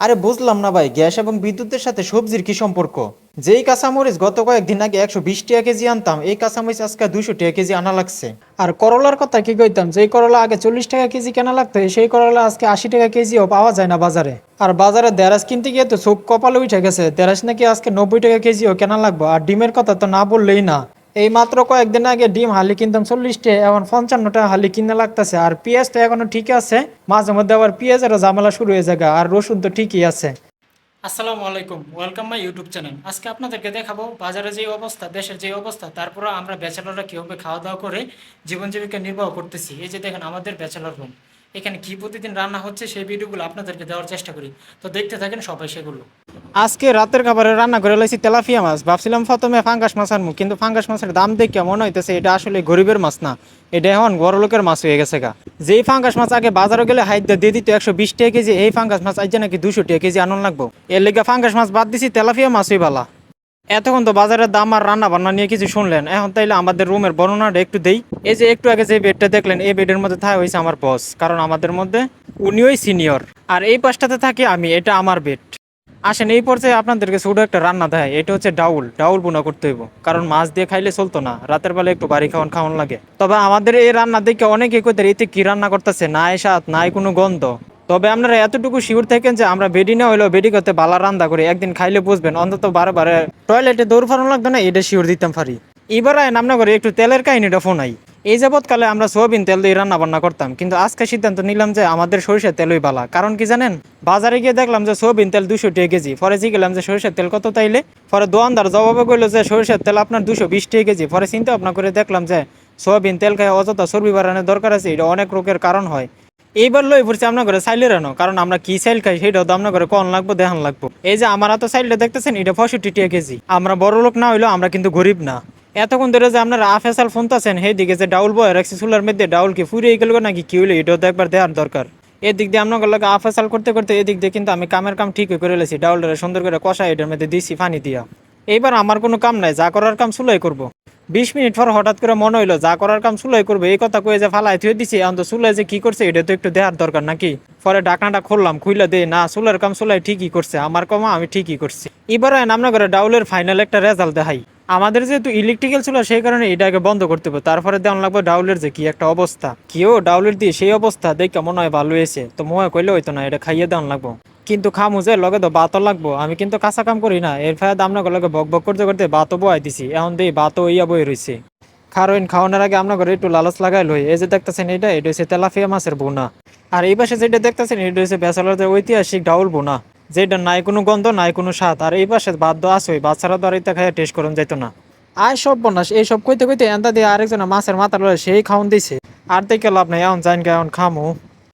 আরে বুঝলাম না ভাই, গ্যাস এবং বিদ্যুতের সাথে সবজির কি সম্পর্ক? যেই কাঁচামরিচ গত কয়েকদিন আগে 120 টাকা কেজি আনতাম, এই কাঁচামরিচ আজকে 200 টাকা কেজি আনা লাগছে। আর করলার কথা কি কইতাম, যেই করলা আগে 40 টাকা কেজি কেনা লাগতো সেই করলা আজকে 80 টাকা কেজিও পাওয়া যায় না বাজারে। আর বাজারে দেরাজ কিনতে গিয়ে তো চোখ কপালে উঠে গেছে, দেরাজ নাকি আজকে 90 টাকা কেজিও কেনা লাগবে। আর ডিমের কথা তো না বললেই না। এই মাত্র কয়েকদিন আগে ডিম হালি কিনতাম 40 টাকা, এখন 55 টাকা হালি কিনা লাগতেছে। আর পেঁয়াজ তো এখনো ঠিক আছে, মাঝে মধ্যে আবার পেঁয়াজেরও ঝামেলা শুরু হয়ে যায়। আর রসুন তো ঠিকই আছে। আসসালামু আলাইকুম, ওয়েলকাম মাই ইউটিউব চ্যানেল। আজকে আপনাদেরকে দেখাবো বাজারে যে অবস্থা, দেশের যে অবস্থা, তারপরে আমরা ব্যাচেলররা কীভাবে খাওয়া দাওয়া করে জীবন জীবিকা নির্বাহ করতেছি। এই যে দেখেন আমাদের ব্যাচেলর রুম, এখানে কি প্রতিদিন রান্না হচ্ছে সেই ভিডিওগুলো আপনাদেরকে দেওয়ার চেষ্টা করি। তো দেখতে থাকেন সবাই সেগুলো। আজকে রাতের খাবারে রান্না করে লাইছি তেলাপিয়া মাছ। ভাবছিলাম প্রথমে ফাঙ্গাস মাছ আনবো, কিন্তু ফাঙ্গাস মাছের দাম দেখে মনে হইতেছে এটা আসলে গরিবের মাছ না, এটা এখন বড় লোকের মাছ হয়ে গেছে গা। যেই ফাঙ্গাস মাছ আগে বাজারে গেলে হাইট দিয়ে দিত 120 টাকা কেজি, এই ফাঙ্গাস মাছ আজ নাকি 200 টাকা কেজি আনন্দ লাগবো। এর লেগে ফাঙ্গাস মাছ বাদ দিছি, তেলাপিয়া মাছই ভালা। এতক্ষণ তো বাজারের দাম আর রান্না বান্না নিয়ে কিছু শুনলেন, এখন তাইলে আমাদের রুমের বর্ণনাটা একটু দেই। এই যে একটু আগে যে বেডটা দেখলেন, এই বেডের মধ্যে থাকা হয়েছে আমার বস, কারণ আমাদের মধ্যে উনিই সিনিয়র। আর এই পাশটাতে থাকি আমি, এটা আমার বেড। আসেন এই পর্যায়ে আপনাদেরকে ছোট একটা রান্না দেয়, এটা হচ্ছে ডাউল। ডাউল বোনা করতে হইব, কারণ মাছ দিয়ে খাইলে চলতো না, রাতের বেলা একটু বাড়ি খাওয়ান খাওয়ান লাগে। তবে আমাদের এই রান্না দেখে অনেকে কইতে এতে কি রান্না করতেছে, নাই স্বাদ নাই কোনো গন্ধ। তবে আপনারা এতটুকু শিওর থাকেন যে আমরা বেডি না হইলেও বেডি করতে বালা রান্না করি, একদিন খাইলে বুঝবেন। অন্তত বারে বারে টয়লেটে দৌড় ফানো লাগতো না, এটা শিওর দিতাম পারি। এবার নামনা করে একটু তেলের কাহিনীটা ফোনাই। এই যাবৎকালে আমরা সোয়াবিন তেল দিয়ে রান্না বান্না করতাম, কিন্তু আজকে সিদ্ধান্ত নিলাম যে আমাদের সরিষার তেলই বালা। কারণ কি জানেন, বাজারে গিয়ে দেখলাম যে সোয়াবিন তেল 200 টাকা কেজি। পরে জিগেলাম যে সরিষার তেল কত তাইলে, পরে দোকানদার জবাবে কইলো যে সরিষার তেল আপনার 220 টাকা কেজি। পরে চিন্তা ভাবনা করে দেখলাম যে সোয়াবিন তেল খায় অযথা চর্বি বাড়ানোর দরকার আছে, এটা অনেক রোগের কারণ হয়। এইবার লই পড়ছি আপনার ঘরে সাইলের আনো, কারণ আমরা কি সাইল খাই সেটাও তো আপনার ঘরে কন লাগবো দেখান লাগবো। এই যে আমার এত সাইলটা দেখতেছেন, এটা 65 টাকা কেজি। আমরা বড় লোক না হইলেও আমরা কিন্তু গরিব না। এতক্ষণ ধরে যে আপনারা আফেসাল ফোনতাছেন, সেই দিকে যে ডাউল বয় রাখছি চুলার মধ্যে, ডাউল কি ফুরিয়ে গেল নাকি কি হইলো, এটাও তো একবার দেওয়ার দরকার। এদিক দিয়ে আপনার লাগে আফেসাল করতে করতে এদিক দিয়ে কিন্তু আমি কামের কাম ঠিক করে লেছি। ডাউলটা সুন্দর করে কষা এটার মধ্যে দিছি পানি দিয়া। এইবার আমার কোনো কাম নাই, যা করার কাম চুলাই করবো। 20 মিনিট পর হঠাৎ করে মনে হইলো যা করার কাম চুলাই করবো, এই কথা কয়ে যে ফালাই থুয়ে দিছি। এখন তো চুলাই যে কি করছে এটা তো একটু দেওয়ার দরকার নাকি। পরে ঢাকনাটা খুললাম, খুইলা দে না চুলার কাম চুলাই ঠিকই করছে, আমার কমা আমি ঠিকই করছি। এবার আমরা করে ডাউলের ফাইনাল একটা রেজাল্ট দেখাই। আমাদের যেহেতু ইলেকট্রিক্যাল ছিল সেই কারণে এটাকে বন্ধ করতে হবে, তারপরে দেওয়ান লাগবে ডাউলের যে কি একটা অবস্থা। কেউ ডাউলের দিয়ে সেই অবস্থা দেখে মনে হয় ভালো হয়েছে, তো মনে কইলে হইতো না, এটা খাইয়ে দেওয়ান লাগবো। কিন্তু খামু যে লগে তো বাতও লাগবো, আমি কিন্তু কাঁচা কাম করি না। এর ফায়দা আপনাকে লগে বক বক করতে করতে বাতও বয়াই দিছি, এখন দেই বাতও ইয়া বই রয়েছে। কারণ খাওয়ানোর আগে আপনার ঘরে একটু লালচ লাগাই লই। এই যে দেখতেছেন এটা হচ্ছে তেলাপিয়া মাছের বোনা। আর এই পাশে যেটা দেখতেছেন এটা হচ্ছে ব্যাচেলরদের ঐতিহাসিক ডাউল বোনা, যেটা নাই কোনো গন্ধ নাই কোনো স্বাদ। আর এই পাশে বাদ্য আছে, বাচ্চারা তো আর এটা খাইয়া টেস্ট করুন যাইতো না। আয় সব বনাস এইসব কইতে কইতে এন্দা দিয়ে আরেকজন মাছের মাথা লয় সেই খাওন দিছে। আর দেখে লাভ নাই, এখন জান গে এখন খামু।